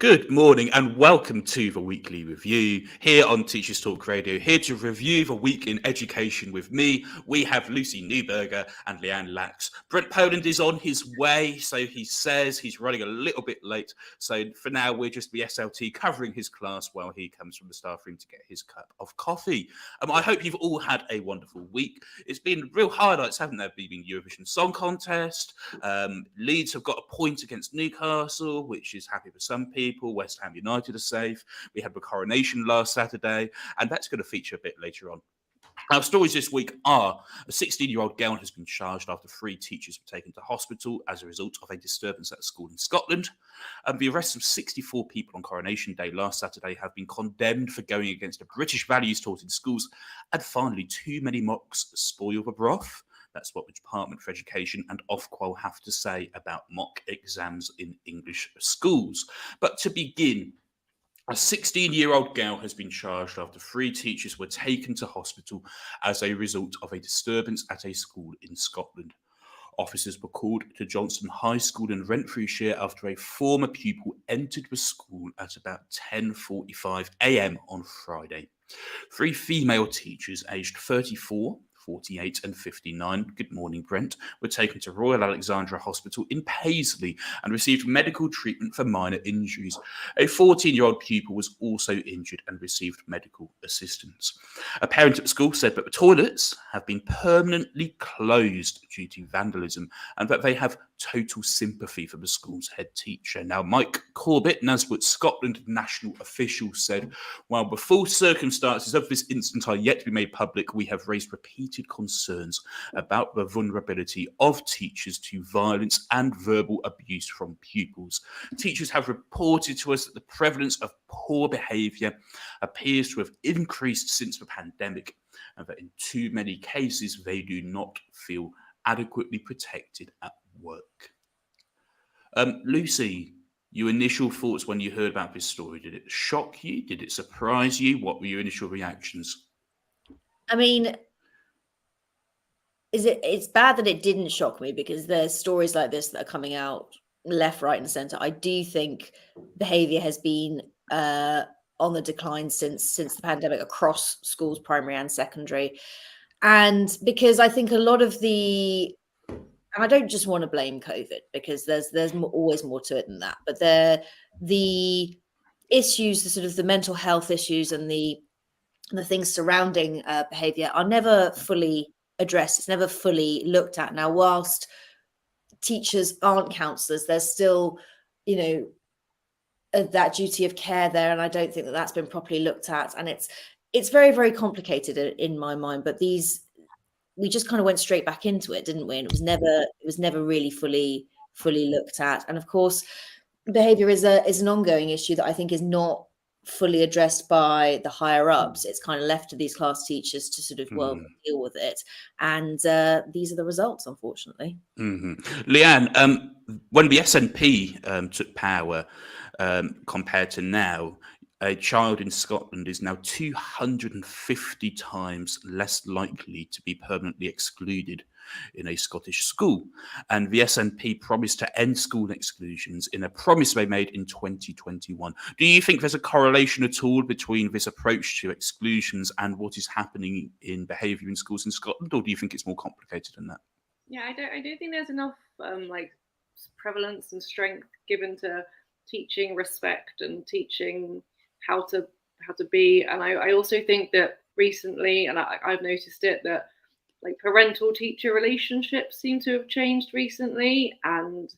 Good morning and welcome to the weekly review here on Teachers Talk Radio. Here to review the week in education with me, we have Lucy Newberger and Leanne Lax. Brent Poland is on his way, so he says he's running a little bit late. So for now, we're just the SLT covering his class while he comes from the staff room to get his cup of coffee. I hope you've all had a wonderful week. It's been real highlights, haven't there? Been Eurovision Song Contest. Leeds have got a point against Newcastle, which is happy for some people. West Ham United are safe. We had the coronation last Saturday, and that's going to feature a bit later on. Our stories this week are a 16-year-old girl has been charged after 3 teachers were taken to hospital as a result of a disturbance at a school in Scotland. The arrests of 64 people on Coronation Day last Saturday have been condemned for going against the British values taught in schools. And finally, too many mocks spoil the broth. That's what the Department for Education and Ofqual have to say about mock exams in English schools. But to begin, a 16-year-old girl has been charged after 3 teachers were taken to hospital as a result of a disturbance at a school in Scotland. Officers were called to Johnston High School in Renfrewshire after a former pupil entered the school at about 10:45 a.m. on Friday. 3 female teachers aged 34, 48 and 59, good morning Brent, were taken to Royal Alexandra Hospital in Paisley and received medical treatment for minor injuries. A 14-year-old pupil was also injured and received medical assistance. A parent at the school said that the toilets have been permanently closed due to vandalism and that they have total sympathy for the school's head teacher. Now, Mike Corbett, Naswood Scotland national official, said, while the full circumstances of this incident are yet to be made public, we have raised repeated concerns about the vulnerability of teachers to violence and verbal abuse from pupils. Teachers have reported to us that the prevalence of poor behaviour appears to have increased since the pandemic and that in too many cases they do not feel adequately protected at work. Lucy, your initial thoughts when you heard about this story, did it shock you? Did it surprise you? What were your initial reactions? I mean, it's bad that it didn't shock me because there's stories like this that are coming out left, right, and centre. I do think behaviour has been on the decline since the pandemic across schools, primary and secondary. And because I think a lot of and I don't just want to blame COVID because there's always more to it than that. But the issues, the sort of the mental health issues and the things surrounding behaviour are never fully addressed. It's never fully looked at. Now, whilst teachers aren't counsellors, there's still, that duty of care there, and I don't think that that's been properly looked at. And it's very, very complicated in my mind. But we just kind of went straight back into it, didn't we? And it was never really fully looked at. And of course, behaviour is an ongoing issue that I think is not fully addressed by the higher ups. It's kind of left to these class teachers to sort of deal with it. And these are the results, unfortunately. Leanne, when the SNP took power, compared to now, a child in Scotland is now 250 times less likely to be permanently excluded in a Scottish school. And the SNP promised to end school exclusions in a promise they made in 2021. Do you think there's a correlation at all between this approach to exclusions and what is happening in behaviour in schools in Scotland, or do you think it's more complicated than that? Yeah, I don't think there's enough prevalence and strength given to teaching respect and teaching how to be. And I also think that recently, and I've noticed it, that parental teacher relationships seem to have changed recently, and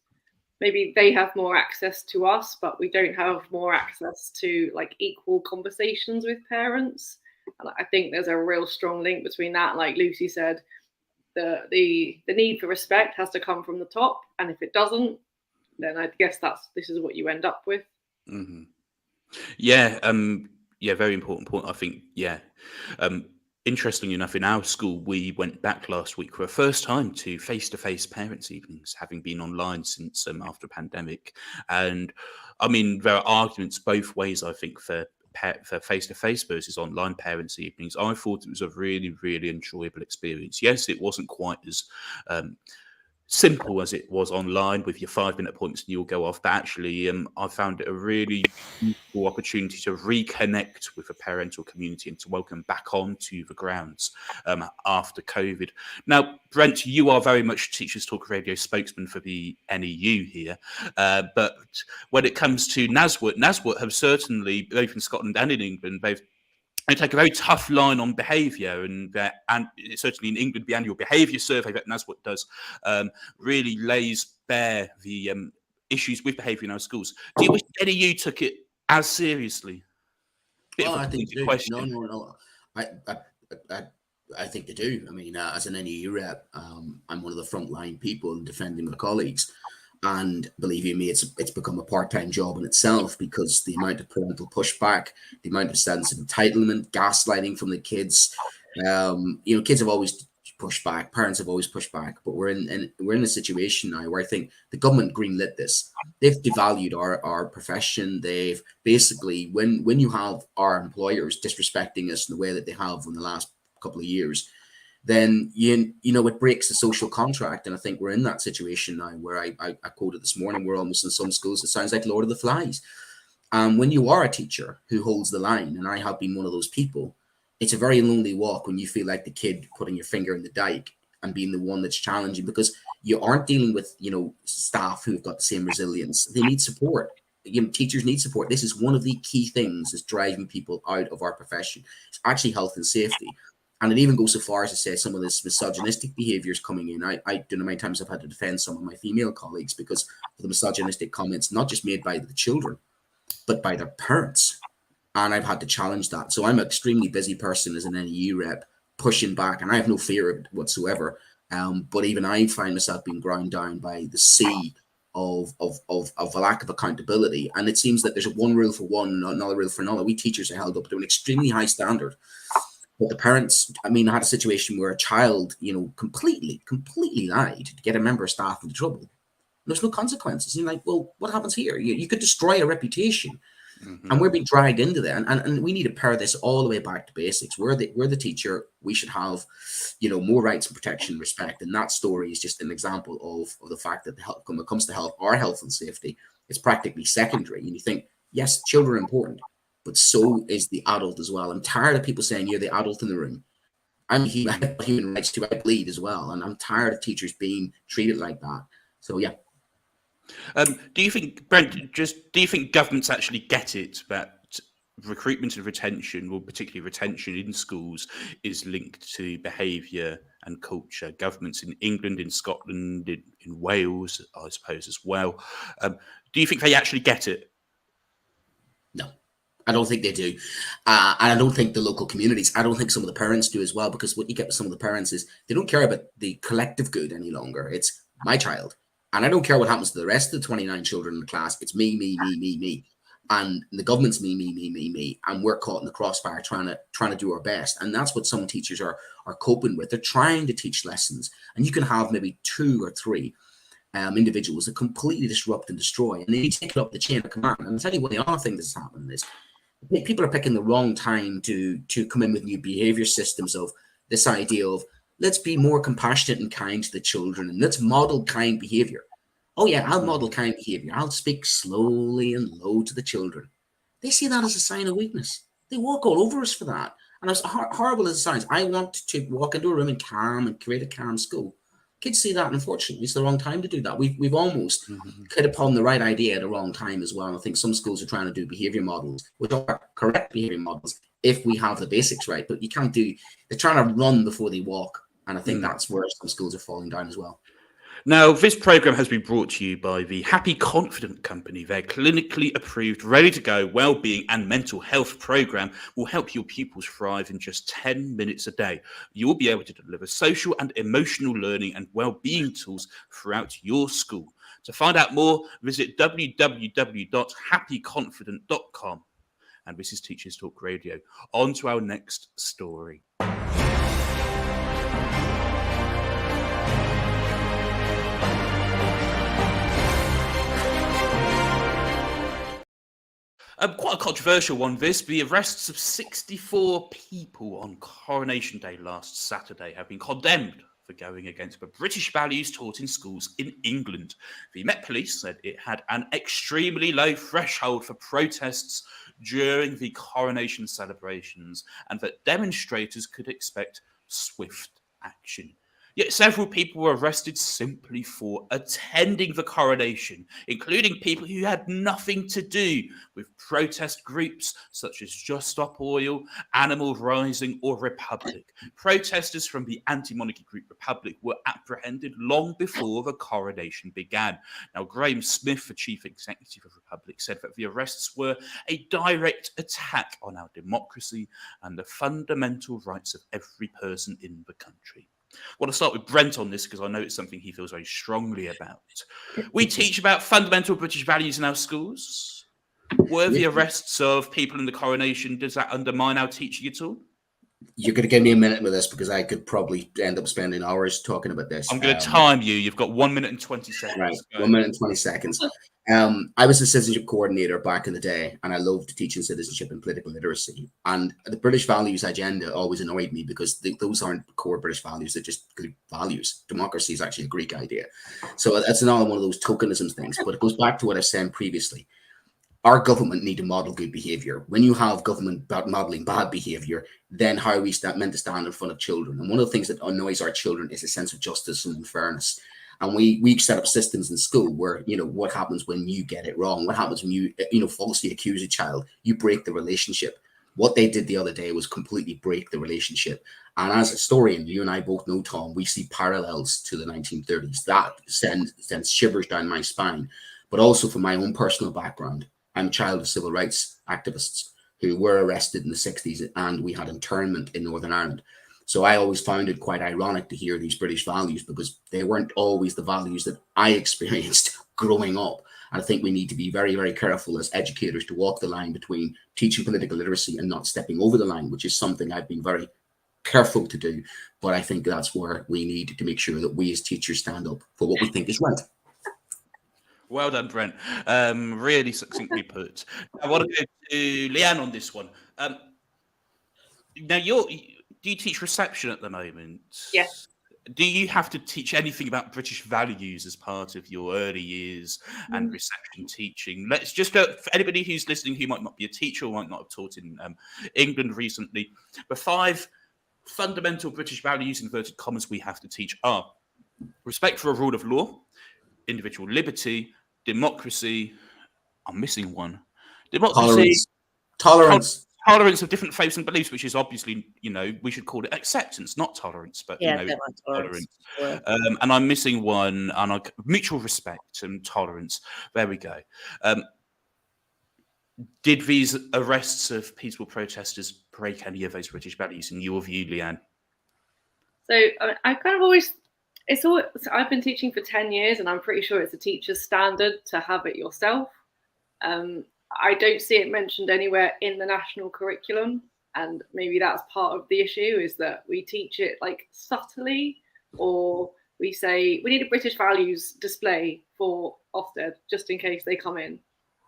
maybe they have more access to us, but we don't have more access to equal conversations with parents. And I think there's a real strong link between that. Like Lucy said, the need for respect has to come from the top, and if it doesn't, then I guess this is what you end up with. Mm-hmm. Yeah, very important point. I think, interestingly enough, in our school, we went back last week for the first time to face-to-face parents' evenings, having been online since after pandemic. And I mean, there are arguments both ways, I think, for face-to-face versus online parents' evenings. I thought it was a really, really enjoyable experience. Yes, it wasn't quite as simple as it was online with your 5-minute points and you'll go off, but actually I found it a really useful opportunity to reconnect with a parental community and to welcome back onto the grounds after COVID. Now, Brent, you are very much Teachers Talk Radio spokesman for the NEU here, but when it comes to NASWOT have certainly, both in Scotland and in England, they take a very tough line on behaviour, and certainly in England, the annual behaviour survey that NASWOT does really lays bare the issues with behaviour in our schools. Do you wish any of you took it as seriously? Well, I think they do. No. I think they do. I mean, as an NEU rep, I'm one of the frontline people in defending my colleagues. And believe you me, it's become a part-time job in itself, because the amount of parental pushback, the amount of sense of entitlement, gaslighting from the kids. Kids have always pushed back, parents have always pushed back, but we're in a situation now where I think the government greenlit this. They've devalued our profession. They've basically, when you have our employers disrespecting us in the way that they have in the last couple of years, then it breaks the social contract. And I think we're in that situation now where I quoted this morning, we're almost in some schools, it sounds like Lord of the Flies. And when you are a teacher who holds the line, and I have been one of those people, it's a very lonely walk when you feel like the kid putting your finger in the dike and being the one that's challenging, because you aren't dealing with, staff who've got the same resilience. They need support. Teachers need support. This is one of the key things that's driving people out of our profession. It's actually health and safety. And it even goes so far as to say some of this misogynistic behaviors coming in. I don't know how many times I've had to defend some of my female colleagues because of the misogynistic comments, not just made by the children, but by their parents. And I've had to challenge that. So I'm an extremely busy person as an NEU rep, pushing back, and I have no fear of it whatsoever. But even I find myself being ground down by the sea of a lack of accountability. And it seems that there's one rule for one, another rule for another. We teachers are held up to an extremely high standard. But the parents, I had a situation where a child, completely lied to get a member of staff into trouble. There's no consequences. You're like, well, what happens here? You could destroy a reputation. Mm-hmm. And we're being dragged into that. And we need to pare this all the way back to basics. We're the teacher. We should have, more rights and protection, respect. And that story is just an example of the fact that when it comes to health, our health and safety, it's practically secondary. And you think, yes, children are important, but so is the adult as well. I'm tired of people saying you're the adult in the room. I have human rights too. I bleed as well. And I'm tired of teachers being treated like that. So, yeah. Do you think, Brent, do you think governments actually get it that recruitment and retention, well, particularly retention in schools, is linked to behaviour and culture? Governments in England, in Scotland, in Wales, I suppose, as well. Do you think they actually get it? No. I don't think they do. And I don't think the local communities, I don't think some of the parents do as well, because what you get with some of the parents is they don't care about the collective good any longer. It's my child. And I don't care what happens to the rest of the 29 children in the class. It's me. And the government's me. And we're caught in the crossfire trying to do our best. And that's what some teachers are coping with. They're trying to teach lessons. And you can have maybe 2 or 3 individuals that completely disrupt and destroy. And then you take it up the chain of command. And I'll tell you what the other thing that's happening is people are picking the wrong time to come in with new behavior systems of this idea of let's be more compassionate and kind to the children and let's model kind behavior. Oh yeah, I'll model kind behavior. I'll speak slowly and low to the children. They see that as a sign of weakness. They walk all over us for that. And as horrible as it sounds, I want to walk into a room and calm and create a calm school. Kids see that, and unfortunately, it's the wrong time to do that. We've almost hit upon the right idea at the wrong time as well. And I think some schools are trying to do behavior models, which are correct behavior models, if we have the basics right. But you can't do, they're trying to run before they walk. And I think that's where some schools are falling down as well. Now, this programme has been brought to you by the Happy Confident Company. Their clinically approved, ready-to-go wellbeing and mental health programme will help your pupils thrive in just 10 minutes a day. You will be able to deliver social and emotional learning and wellbeing tools throughout your school. To find out more, visit www.happyconfident.com. And this is Teachers Talk Radio. On to our next story. Quite a controversial one, this. The arrests of 64 people on Coronation Day last Saturday have been condemned for going against the British values taught in schools in England. The Met Police said it had an extremely low threshold for protests during the coronation celebrations and that demonstrators could expect swift action. Yet several people were arrested simply for attending the coronation, including people who had nothing to do with protest groups such as Just Stop Oil, Animal Rising, or Republic. Protesters from the anti-monarchy group Republic were apprehended long before the coronation began. Now, Graham Smith, the chief executive of Republic, said that the arrests were a direct attack on our democracy and the fundamental rights of every person in the country. I want to start with Brent on this because I know it's something he feels very strongly about. We teach about fundamental British values in our schools. Were the arrests of people in the coronation, does that undermine our teaching at all? You're going to give me a minute with this because I could probably end up spending hours talking about this. I'm going to time you. You've got 1 minute and 20 seconds. Right, 1 minute and 20 seconds. I was a citizenship coordinator back in the day, and I loved teaching citizenship and political literacy. And the British values agenda always annoyed me because those aren't core British values; they're just Greek values. Democracy is actually a Greek idea, so that's another one of those tokenism things. But it goes back to what I said previously. Our government need to model good behavior. When you have government modeling bad behavior, then how are we meant to stand in front of children? And one of the things that annoys our children is a sense of justice and fairness. And we set up systems in school where, what happens when you get it wrong? What happens when you falsely accuse a child? You break the relationship. What they did the other day was completely break the relationship. And as a historian, you and I both know, Tom, we see parallels to the 1930s. That sends shivers down my spine. But also from my own personal background, I'm a child of civil rights activists who were arrested in the 60s, and we had internment in Northern Ireland. So I always found it quite ironic to hear these British values because they weren't always the values that I experienced growing up. And I think we need to be very, very careful as educators to walk the line between teaching political literacy and not stepping over the line, which is something I've been very careful to do. But I think that's where we need to make sure that we as teachers stand up for what we think is right. Well done, Brent. Really succinctly put. I want to go to Leanne on this one. Now, do you teach reception at the moment? Yes. Do you have to teach anything about British values as part of your early years and reception teaching? Let's just go for anybody who's listening who might not be a teacher or might not have taught in England recently. The 5 fundamental British values, inverted commas, we have to teach are respect for a rule of law, individual liberty, democracy. I'm missing one. Democracy. Tolerance. Tolerance of different faiths and beliefs, which is obviously, we should call it acceptance, not tolerance, but tolerance. And I'm missing one, and mutual respect and tolerance. There we go. Did these arrests of peaceful protesters break any of those British values in your view, Leanne? So I kind of I've been teaching for 10 years, and I'm pretty sure it's a teacher's standard to have it yourself. I don't see it mentioned anywhere in the national curriculum, and maybe that's part of the issue, is that we teach it like subtly, or we say we need a British values display for Ofsted just in case they come in.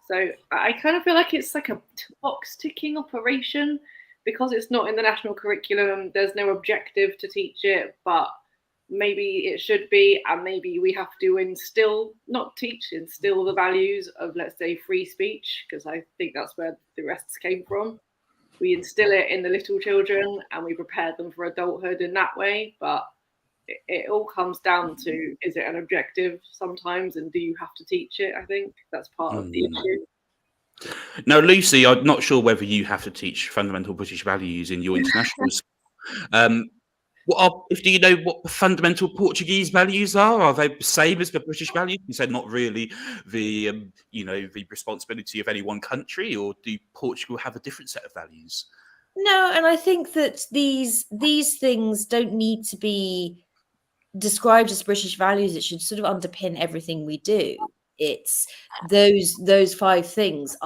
So I kind of feel like it's like a box ticking operation because it's not in the national curriculum. There's no objective to teach it, but maybe it should be, and maybe we have to instill the values of, let's say, free speech, because I think that's where the arrests came from. We instill it in the little children and we prepare them for adulthood in that way, but it all comes down to, is it an objective sometimes, and do you have to teach it? I think that's part of the issue. Now, Lucy, I'm not sure whether you have to teach fundamental British values in your international school. Do you know what the fundamental Portuguese values are? Are they the same as the British values? You said not really the responsibility of any one country, or do Portugal have a different set of values? No, and I think that these things don't need to be described as British values. It should sort of underpin everything we do. It's those 5 things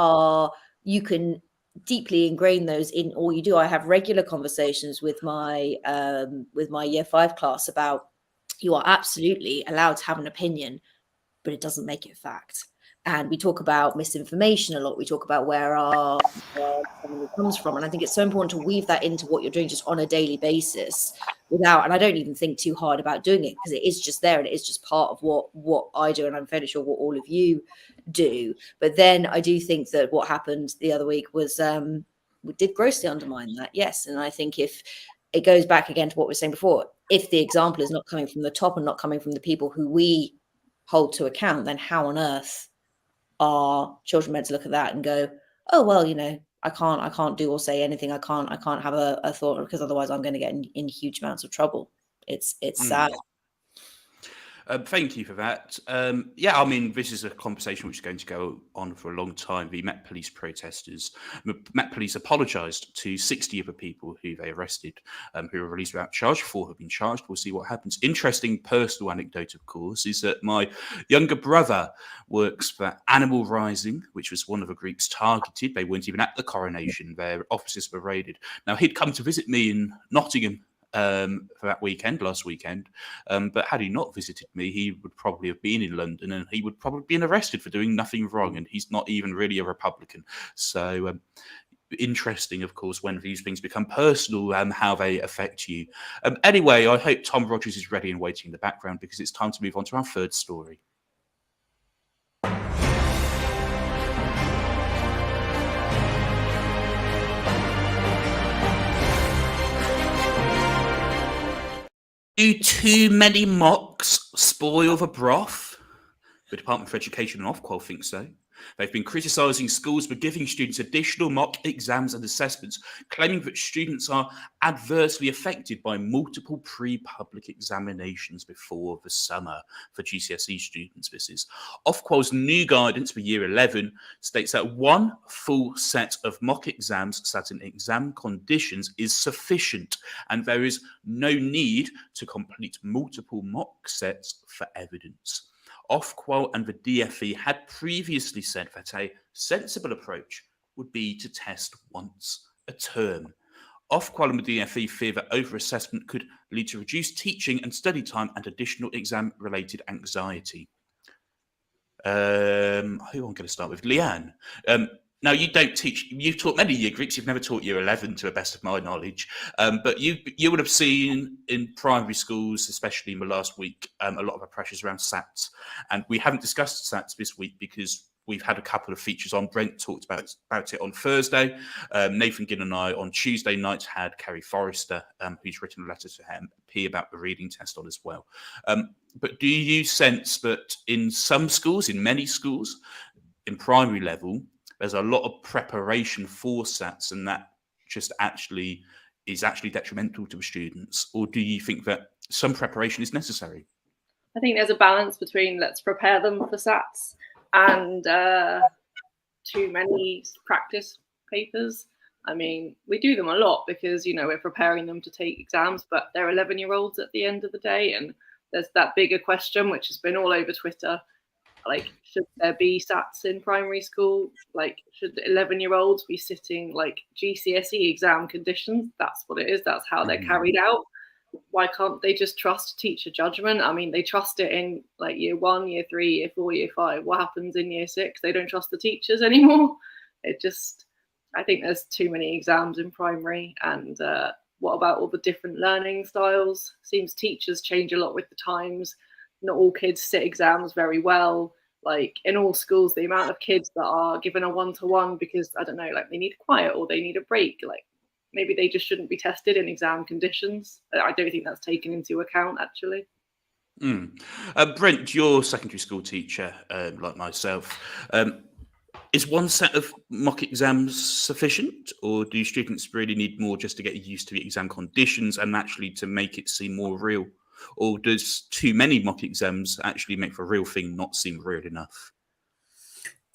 you can deeply ingrain those in all you do. I have regular conversations with my year 5 class about, you are absolutely allowed to have an opinion, but it doesn't make it fact. And we talk about misinformation a lot. We talk about where something comes from. And I think it's so important to weave that into what you're doing just on a daily basis. without, and I don't even think too hard about doing it because it is just there and it is just part of what I do, and I'm fairly sure what all of you do. But then I do think that what happened the other week was we did grossly undermine that, yes. And I think if it goes back again to what we were saying before, if the example is not coming from the top and not coming from the people who we hold to account, then how on earth are children meant to look at that and go, oh well, I can't do or say anything. I can't have a thought, because otherwise I'm going to get in huge amounts of trouble. It's sad. Thank you for that. Yeah, I mean, this is a conversation which is going to go on for a long time. The Met Police protesters, Met Police apologised to 60 of the people who they arrested, who were released without charge. 4 have been charged. We'll see what happens. Interesting personal anecdote, of course, is that my younger brother works for Animal Rising, which was one of the groups targeted. They weren't even at the coronation. Their offices were raided. Now, he'd come to visit me in Nottingham for that weekend, last weekend. But had he not visited me, he would probably have been in London, and he would probably been arrested for doing nothing wrong. And he's not even really a Republican. So interesting, of course, when these things become personal, how they affect you. Anyway, I hope Tom Rogers is ready and waiting in the background, because it's time to move on to our third story. Do too many mocks spoil the broth? The Department for Education and Ofqual think so. They've been criticising schools for giving students additional mock exams and assessments, claiming that students are adversely affected by multiple pre-public examinations before the summer. For GCSE students, this is. Ofqual's new guidance for Year 11 states that one full set of mock exams sat in exam conditions is sufficient, and there is no need to complete multiple mock sets for evidence. Ofqual and the DFE had previously said that a sensible approach would be to test once a term. Ofqual and the DFE fear that over-assessment could lead to reduced teaching and study time and additional exam-related anxiety. Who am I going to start with? Leanne. Now, you don't teach, you've taught many year groups, you've never taught year 11 to the best of my knowledge, but you would have seen in primary schools, especially in the last week, a lot of the pressures around SATs. And we haven't discussed SATs this week because we've had a couple of features on. Brent talked about it on Thursday. Nathan Ginn and I on Tuesday night had Carrie Forrester, who's written a letter to MP about the reading test on as well. But do you sense that in some schools, in many schools, in primary level, there's a lot of preparation for SATs, and that just is detrimental to the students? Or do you think that some preparation is necessary? I think there's a balance between let's prepare them for SATs and too many practice papers. I mean, we do them a lot because, we're preparing them to take exams, but they're 11-year-olds at the end of the day. And there's that bigger question, which has been all over Twitter. Like, should there be SATs in primary school? Like, should 11-year-olds be sitting like GCSE exam conditions? That's what it is. That's how they're carried out. Why can't they just trust teacher judgment? I mean, they trust it in like year 1, year 3, year 4, year 5. What happens in year 6? They don't trust the teachers anymore. I think there's too many exams in primary. And what about all the different learning styles? Seems teachers change a lot with the times. Not all kids sit exams very well. Like in all schools, the amount of kids that are given a 1-to-1 because, I don't know, like they need quiet or they need a break, like maybe they just shouldn't be tested in exam conditions. I don't think that's taken into account, actually. Brent, you're a secondary school teacher, like myself. Is one set of mock exams sufficient, or do students really need more just to get used to the exam conditions and actually to make it seem more real? Or does too many mock exams actually make the real thing not seem real enough?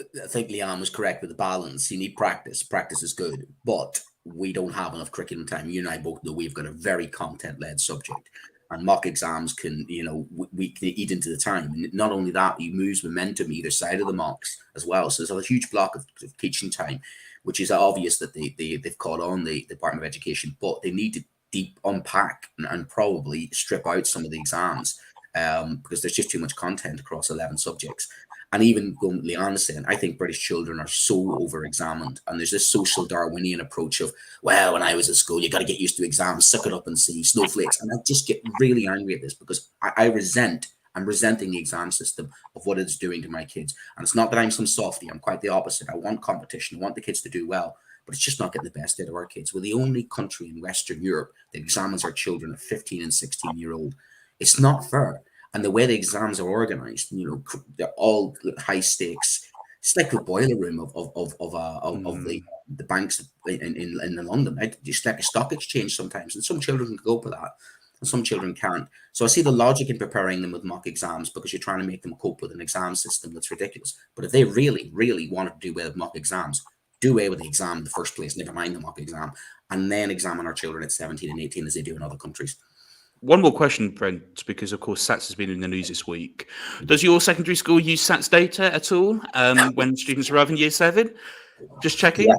I think Leanne was correct with the balance. You need practice. Practice is good, but we don't have enough curriculum time. You and I both know we've got a very content-led subject, and mock exams can, we can eat into the time. Not only that, you lose momentum either side of the mocks as well. So there's a huge block of teaching time, which is obvious that they've caught on, the Department of Education, but they need to deep unpack and probably strip out some of the exams because there's just too much content across 11 subjects. And even going Leanne saying, I think British children are so over-examined. And there's this social Darwinian approach of, well, when I was at school, you got to get used to exams, suck it up and see snowflakes. And I just get really angry at this because I'm resenting the exam system of what it's doing to my kids. And it's not that I'm some softie. I'm quite the opposite. I want competition. I want the kids to do well. But it's just not getting the best out of our kids. We're the only country in Western Europe that examines our children at 15 and 16-year-old. It's not fair. And the way the exams are organized, they're all high stakes. It's like the boiler room of the banks in London. It's like a stock exchange sometimes. And some children can go for that, and some children can't. So I see the logic in preparing them with mock exams because you're trying to make them cope with an exam system that's ridiculous. But if they really, really wanted to do away with mock exams, do away with the exam in the first place, never mind the mock exam, and then examine our children at 17 and 18 as they do in other countries. One more question, Brent, because of course SATS has been in the news this week. Does your secondary school use SATS data at all when students arrive in year 7? Just checking. Yeah.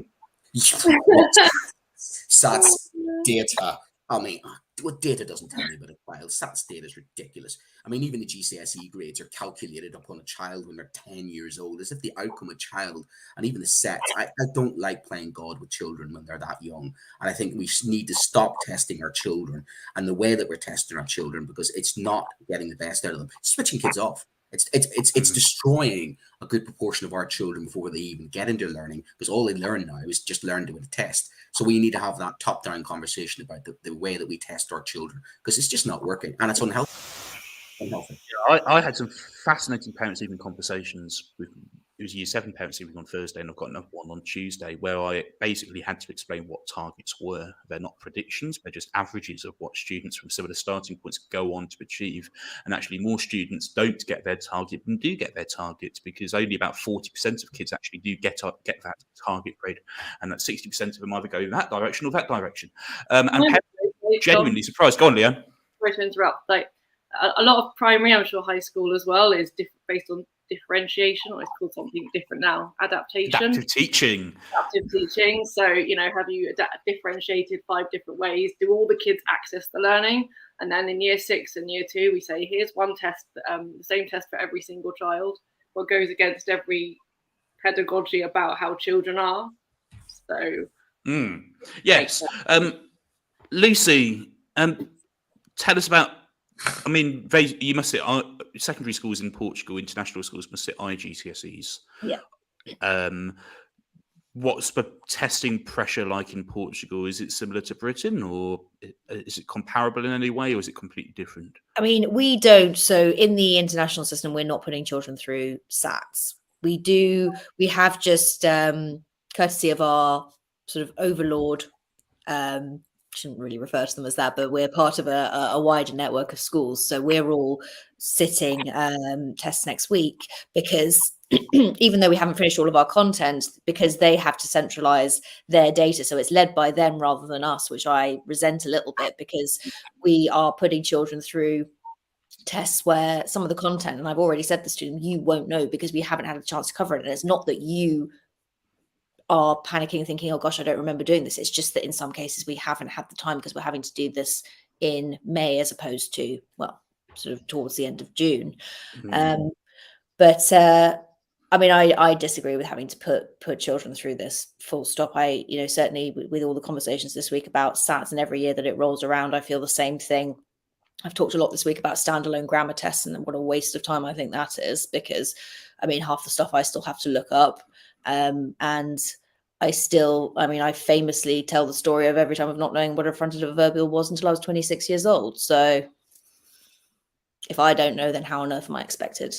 SATS data. I mean, what data doesn't tell me about a child? SATS data is ridiculous. I mean, even the GCSE grades are calculated upon a child when they're 10 years old, as if the outcome of a child, and even the sets. I don't like playing God with children when they're that young. And I think we need to stop testing our children and the way that we're testing our children, because it's not getting the best out of them. It's switching kids off. It's destroying a good proportion of our children before they even get into learning, because all they learn now is just learn to test. So we need to have that top-down conversation about the way that we test our children, because it's just not working and it's unhealthy. Yeah, I had some fascinating parents evening conversations with, it was year 7 parents evening on Thursday, and I've got another one on Tuesday, where I basically had to explain what targets were. They're not predictions, they're just averages of what students from similar starting points go on to achieve. And actually more students don't get their target than do get their targets, because only about 40% of kids actually do get that target grade, and that 60% of them either go in that direction or that direction. And parents are genuinely surprised. Go on, Leanne. Sorry to interrupt. Like a lot of primary, I'm sure high school as well, is based on differentiation, or it's called something different now. Adaptation. Adaptive teaching. So, have you differentiated 5 different ways? Do all the kids access the learning? And then in year 6 and year 2, we say, here's one test, the same test for every single child. What goes against every pedagogy about how children are. So. Yes. Lucy, tell us about, I mean, you must sit secondary schools in Portugal, international schools must sit IGCSEs. Yeah. What's the testing pressure like in Portugal? Is it similar to Britain, or is it comparable in any way, or is it completely different? I mean, we don't. So in the international system, we're not putting children through SATs. We have just courtesy of our sort of overlord, shouldn't really refer to them as that, but we're part of a wider network of schools. So we're all sitting tests next week, because even though we haven't finished all of our content, because they have to centralize their data. So it's led by them rather than us, which I resent a little bit, because we are putting children through tests where some of the content, and I've already said this to them, you won't know because we haven't had a chance to cover it. And it's not that you are panicking thinking, oh gosh, I don't remember doing this. It's just that in some cases we haven't had the time because we're having to do this in May as opposed to, well, sort of towards the end of June. But I mean, I disagree with having to put children through this, full stop. I, certainly with all the conversations this week about SATs, and every year that it rolls around, I feel the same thing. I've talked a lot this week about standalone grammar tests and what a waste of time I think that is, because I mean, half the stuff I still have to look up. And I famously tell the story of every time of not knowing what a fronted adverbial was until I was 26 years old. So if I don't know, then how on earth am I expected?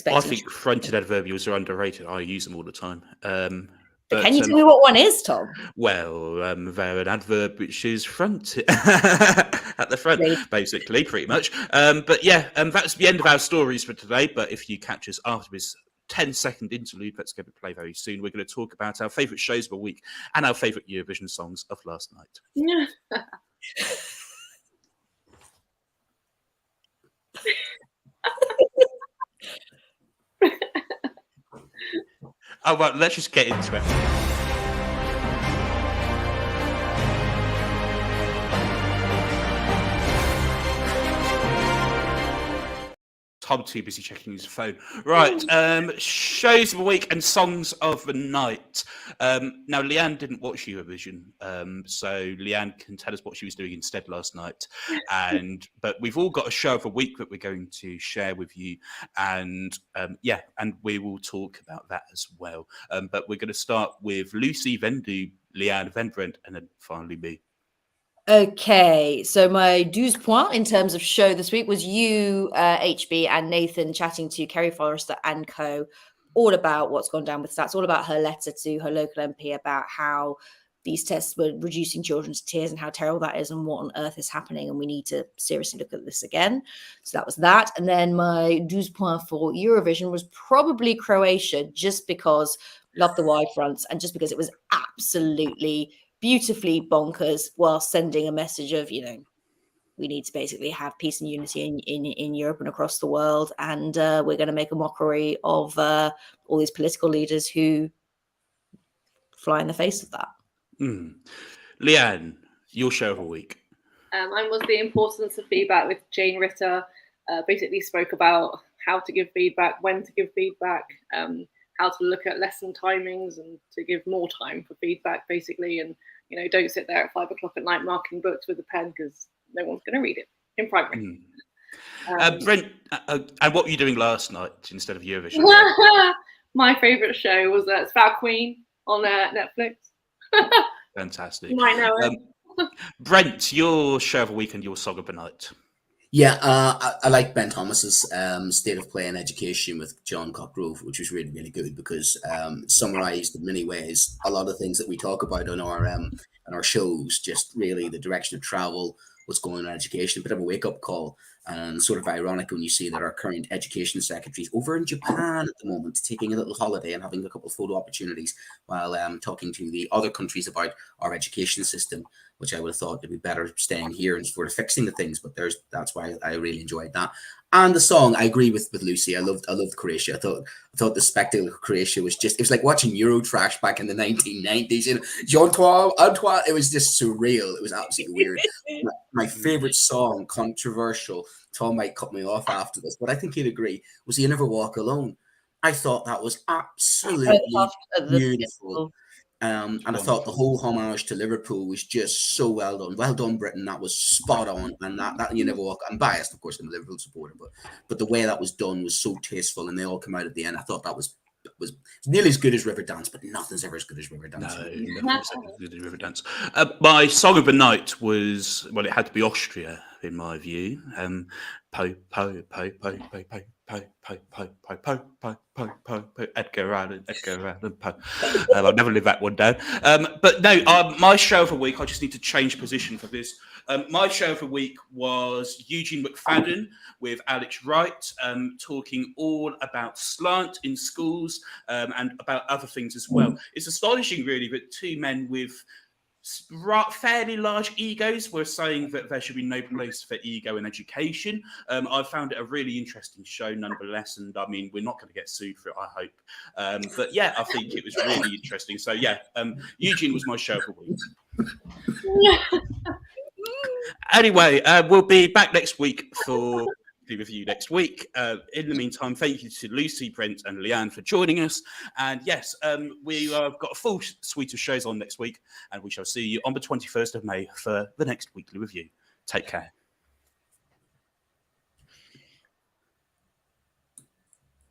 I think fronted adverbials are underrated. I use them all the time. But can you tell me what one is, Tom? Well, they're an adverb which is front at the front, basically, pretty much. But yeah, that's the end of our stories for today. But if you catch us after this 10-second interlude, let's get to play very soon. We're going to talk about our favourite shows of the week and our favourite Eurovision songs of last night. Yeah. Oh, well, let's just get into it. Tom too busy checking his phone. Right, shows of the week and songs of the night. Now, Leanne didn't watch Eurovision, so Leanne can tell us what she was doing instead last night. But we've all got a show of the week that we're going to share with you, and and we will talk about that as well. But we're going to start with Lucy, then do Leanne, then Brent, and then finally me. Okay, so my 12 points in terms of show this week was you, HB, and Nathan chatting to Kerry Forrester and co. all about what's gone down with stats, all about her letter to her local MP about how these tests were reducing children to tears and how terrible that is and what on earth is happening. And we need to seriously look at this again. So that was that. And then my 12 points for Eurovision was probably Croatia, just because love the wide fronts and just because it was absolutely beautifully bonkers while sending a message of, we need to basically have peace and unity in Europe and across the world. And we're going to make a mockery of all these political leaders who fly in the face of that. Leanne, your show of the week. Mine was the importance of feedback with Jane Ritter. Basically spoke about how to give feedback, when to give feedback, how to look at lesson timings and to give more time for feedback, basically. And, don't sit there at 5 o'clock at night marking books with a pen because no one's going to read it in primary. Brent, and what were you doing last night instead of Eurovision? My favourite show was It's About Queen on Netflix. Fantastic. You might know it. Brent, your show of the week and your song of the night. Yeah, I like Ben Thomas's State of Play in Education with John Cockgrove, which was really, really good because it summarised in many ways a lot of things that we talk about on our shows, just really the direction of travel, what's going on in education, a bit of a wake-up call, and sort of ironic when you see that our current education secretary is over in Japan at the moment, taking a little holiday and having a couple of photo opportunities while talking to the other countries about our education system, which I would have thought it'd be better staying here and sort of fixing the things. But that's why I really enjoyed that. And the song, I agree with Lucy. I loved Croatia. I thought the spectacle of Croatia was it was like watching Eurotrash back in the 1990s. And Antoine, it was just surreal. It was absolutely weird. My favorite song, controversial. Tom might cut me off after this, but I think he'd agree, was You Never Walk Alone. I thought that was absolutely beautiful. And I thought the whole homage to Liverpool was just so well done. Well done, Britain. That was spot on. And that You Never Walk. I'm biased, of course, I'm a Liverpool supporter, but the way that was done was so tasteful, and they all come out at the end. I thought that was nearly as good as Riverdance, but nothing's ever as good as Riverdance. No, nothing's ever as good as Riverdance. My song of the night was, it had to be Austria, in my view. Po, po, po, po, po, po. Po, po, po, po, po, po, po, po, po, Edgar Allan Poe. I'll never live that one down. But no, my show of the week, I just need to change position for this. My show of the week was Eugene McFadden with Alex Wright, talking all about slant in schools and about other things as well. It's astonishing, really, that two men with fairly large egos were saying that there should be no place for ego in education. I found it a really interesting show nonetheless, and I mean, we're not going to get sued for it, I hope. But yeah, I think it was really interesting. So yeah, Eugene was my show for the week. Anyway, we'll be back next week for the review next week. In the meantime, thank you to Lucy, Brent, and Leanne for joining us. And yes, we have got a full suite of shows on next week, and we shall see you on the 21st of May for the next weekly review. Take care.